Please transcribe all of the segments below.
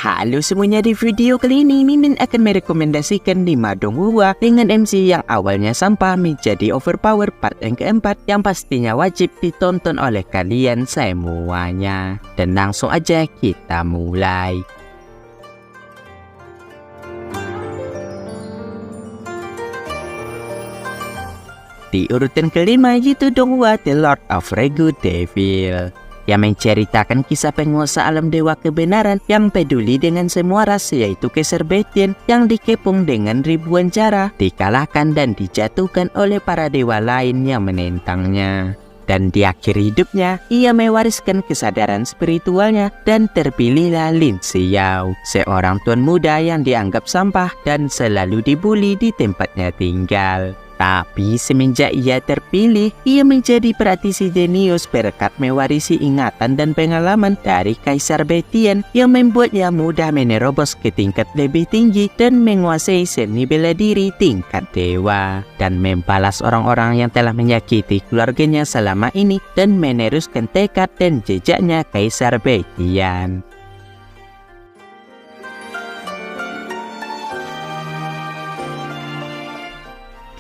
Halo semuanya, di video kali ini Mimin akan merekomendasikan 5 donghua dengan MC yang awalnya sampah menjadi overpower part yang keempat yang pastinya wajib ditonton oleh kalian semuanya. Dan langsung aja kita mulai. Di urutan kelima yaitu donghua The Lord of Regu Devil, yang menceritakan kisah penguasa alam dewa kebenaran yang peduli dengan semua ras, yaitu Kaisar Betian yang dikepung dengan ribuan cara, dikalahkan dan dijatuhkan oleh para dewa lain yang menentangnya. Dan di akhir hidupnya, ia mewariskan kesadaran spiritualnya dan terpilihlah Lin Xiao, seorang tuan muda yang dianggap sampah dan selalu dibuli di tempatnya tinggal. Tapi semenjak ia terpilih, ia menjadi praktisi jenius berkat mewarisi ingatan dan pengalaman dari Kaisar Betian yang membuatnya mudah menerobos ke tingkat lebih tinggi dan menguasai seni bela diri tingkat dewa, dan membalas orang-orang yang telah menyakiti keluarganya selama ini dan meneruskan tekad dan jejaknya Kaisar Betian.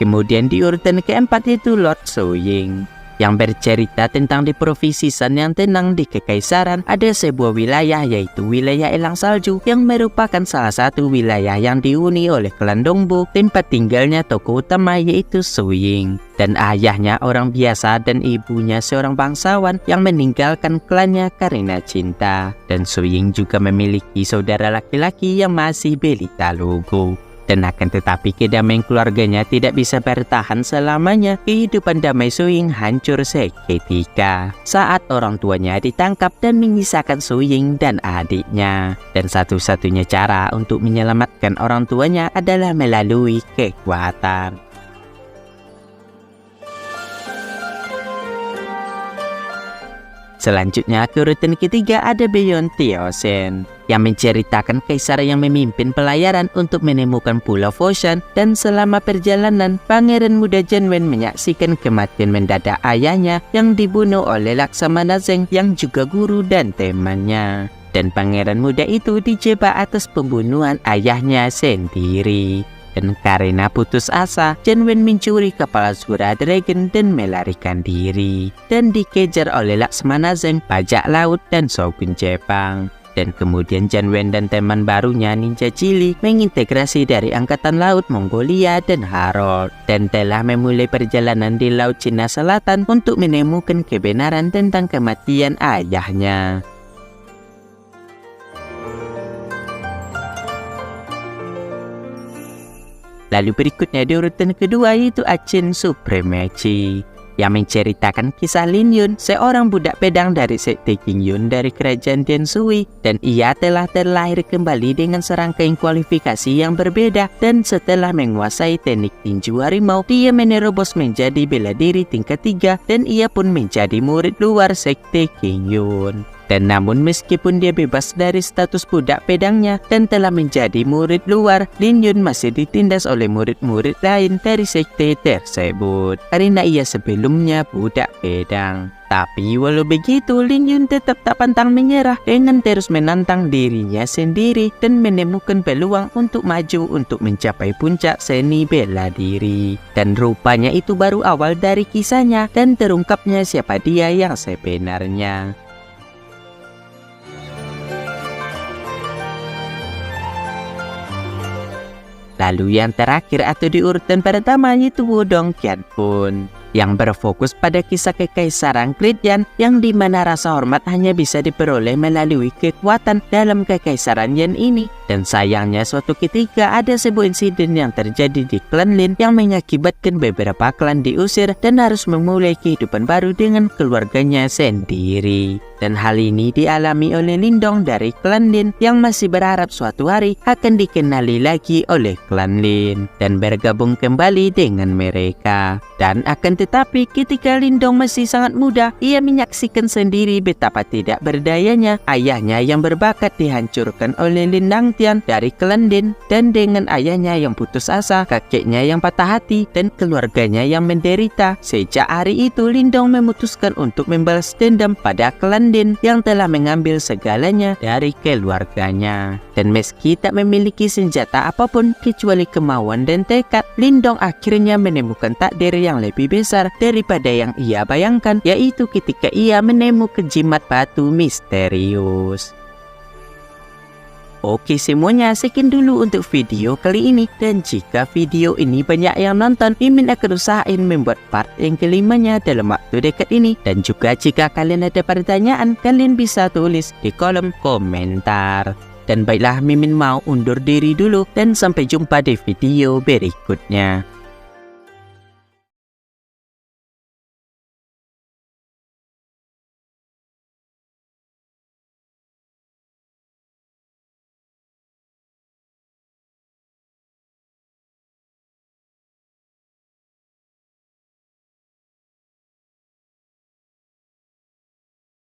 Kemudian di urutan keempat itu Lord Suiying, yang bercerita tentang di provinsi Shan yang tenang di kekaisaran ada sebuah wilayah, yaitu wilayah Elang Salju, yang merupakan salah satu wilayah yang dihuni oleh klan Dongbu. Tempat tinggalnya tokoh utama yaitu Suiying, dan ayahnya orang biasa dan ibunya seorang bangsawan yang meninggalkan klannya karena cinta. Dan Suiying juga memiliki saudara laki-laki yang masih balita lugu. Dan akan tetapi kedamaian keluarganya tidak bisa bertahan selamanya. Kehidupan damai Suiying hancur seketika saat orang tuanya ditangkap dan menyisakan Suiying dan adiknya. Dan satu-satunya cara untuk menyelamatkan orang tuanya adalah melalui kekuatan. Selanjutnya ke urutan ketiga ada Beyond the Ocean, yang menceritakan kaisar yang memimpin pelayaran untuk menemukan Pulau Foshan, dan selama perjalanan Pangeran Muda Janwen menyaksikan kematian mendadak ayahnya yang dibunuh oleh Laksamana Zeng yang juga guru dan temannya. Dan Pangeran Muda itu dijebak atas pembunuhan ayahnya sendiri. Dan karena putus asa, Janwen mencuri kepala Zura Dragon dan melarikan diri, dan dikejar oleh Laksamana Zeng, bajak laut dan Shogun Jepang. Dan kemudian Janwen dan teman barunya Ninja Cilik mengintegrasi dari Angkatan Laut Mongolia dan Harold, dan telah memulai perjalanan di Laut Cina Selatan untuk menemukan kebenaran tentang kematian ayahnya. Lalu berikutnya di urutan kedua yaitu Ancient Supremacy, yang menceritakan kisah Lin Yun, seorang budak pedang dari sekte Qingyun dari kerajaan Denshui, dan ia telah terlahir kembali dengan serangkaian kualifikasi yang berbeda, dan setelah menguasai teknik tinju harimau, dia menerobos menjadi bela diri tingkat 3, dan ia pun menjadi murid luar sekte Qingyun. Dan namun meskipun dia bebas dari status budak pedangnya dan telah menjadi murid luar, Lin Yun masih ditindas oleh murid-murid lain dari sekte tersebut karena ia sebelumnya budak pedang. Tapi walau begitu, Lin Yun tetap tak pantang menyerah dengan terus menantang dirinya sendiri dan menemukan peluang untuk maju untuk mencapai puncak seni bela diri. Dan rupanya itu baru awal dari kisahnya dan terungkapnya siapa dia yang sebenarnya. Lalu yang terakhir atau di urutan pertama yaitu Wudong Qianpun, yang berfokus pada kisah kekaisaran Kritian, yang dimana rasa hormat hanya bisa diperoleh melalui kekuatan dalam kekaisaran Yan ini. Dan sayangnya suatu ketika ada sebuah insiden yang terjadi di klan Lin yang mengakibatkan beberapa klan diusir dan harus memulai kehidupan baru dengan keluarganya sendiri. Dan hal ini dialami oleh Lindong dari klan Lin yang masih berharap suatu hari akan dikenali lagi oleh klan Lin dan bergabung kembali dengan mereka. Dan akan tetapi ketika Lindong masih sangat muda, ia menyaksikan sendiri betapa tidak berdayanya ayahnya yang berbakat dihancurkan oleh Lin Nangtian dari klan Din, dan dengan ayahnya yang putus asa, kakeknya yang patah hati, dan keluarganya yang menderita. Sejak hari itu, Lindong memutuskan untuk membalas dendam pada klan Din yang telah mengambil segalanya dari keluarganya. Dan meski tak memiliki senjata apapun kecuali kemauan dan tekad, Lindong akhirnya menemukan takdir yang lebih besar daripada yang ia bayangkan, yaitu ketika ia menemukan jimat batu misterius. Oke semuanya, sekian dulu untuk video kali ini. Dan jika video ini banyak yang nonton, Mimin akan usahain membuat part yang kelimanya dalam waktu dekat ini. Dan juga jika kalian ada pertanyaan, kalian bisa tulis di kolom komentar. Dan baiklah, Mimin mau undur diri dulu dan sampai jumpa di video berikutnya.